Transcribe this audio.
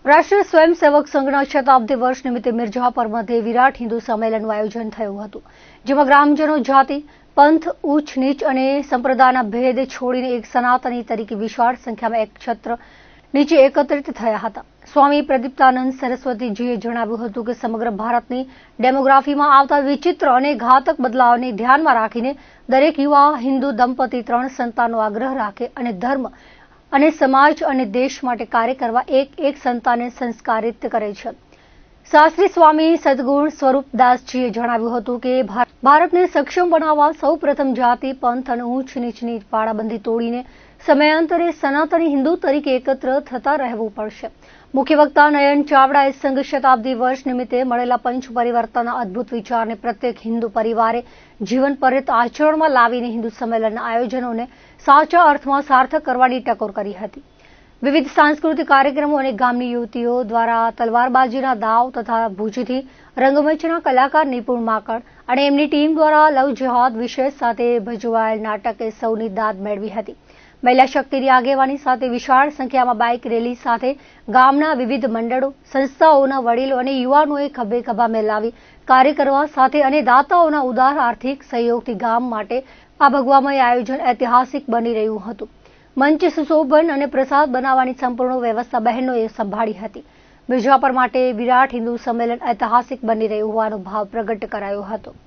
રાષ્ટ્રીય સ્વયંસેવક સંઘના શતાબ્દી વર્ષ નિમિત્તે મિર્ઝાપર મધ્યે વિરાટ હિન્દુ સંમેલનનું આયોજન થયું હતું, જેમાં ગ્રામજનો જાતિ, પંથ, ઊંચ નીચ અને સંપ્રદાયના ભેદ છોડીને એક સનાતની તરીકે વિશાળ સંખ્યામાં એક છત્ર નીચે એકત્રિત થયા હતા. સ્વામી પ્રદીપ્તાનંદ સરસ્વતીજીએ જણાવ્યું હતું કે સમગ્ર ભારતની ડેમોગ્રાફીમાં આવતા વિચિત્ર અને ઘાતક બદલાવને ધ્યાનમાં રાખીને દરેક યુવા હિન્દુ દંપતી 3 સંતાનનો આગ્રહ રાખે અને ધર્મ અને સમાજ અને દેશ માટે કાર્ય કરવા એક સંતાનને સંસ્કારિત કરે છે. શાસ્ત્રી સ્વામી સદગુણ સ્વરૂપદાસજીએ જણાવ્યું હતું કે ભારતને સક્ષમ બનાવવા સૌ પ્રથમ જાતિ, પંથ અને ઊંચ નીચની પાળાબંધી તોડીને સમયાંતરે સનાતની હિન્દુ તરીકે એકત્ર થતા રહેવું પડશે. મુખ્ય વક્તા નયન ચાવડાએ સંઘ શતાબ્દી વર્ષ નિમિત્તે મળેલા પંચ પરિવર્તનના અદભુત વિચારને પ્રત્યેક હિન્દુ પરિવારે જીવન પર્યંત આચરણમાં લાવીને હિન્દુ સંમેલનના આયોજનોને સાચા અર્થમાં સાર્થક કરવાની ટકોર કરી હતી. વિવિધ સાંસ્કૃતિક કાર્યક્રમો અને ગામની યુવતીઓ દ્વારા તલવારબાજીના દાવ તથા ભુજથી રંગમંચના કલાકાર નિપુણ માકડ અને એમની ટીમ દ્વારા લવ જેહાદ વિષય સાથે ભજવાયેલ નાટકે સૌની દાદ મેળવી હતી. મહિલા શક્તિની આગેવાની સાથે વિશાળ સંખ્યામાં બાઇક રેલી સાથે ગામના વિવિધ મંડળો, સંસ્થાઓના વડીલો અને યુવાનોએ ખભે ખભા મેલાવી કાર્ય કરવા સાથે અને દાતાઓના ઉદાર આર્થિક સહયોગથી ગામ માટે આ ભગવામય આયોજન ઐતિહાસિક બની રહ્યું હતું. મંચ સુશોભન અને પ્રસાદ બનાવવાની સંપૂર્ણ વ્યવસ્થા બહેનોએ સંભાળી હતી. મિર્ઝાપર માટે વિરાટ હિન્દુ સંમેલન ઐતિહાસિક બની રહ્યું હોવાનો ભાવ પ્રગટ કરાયો હતો.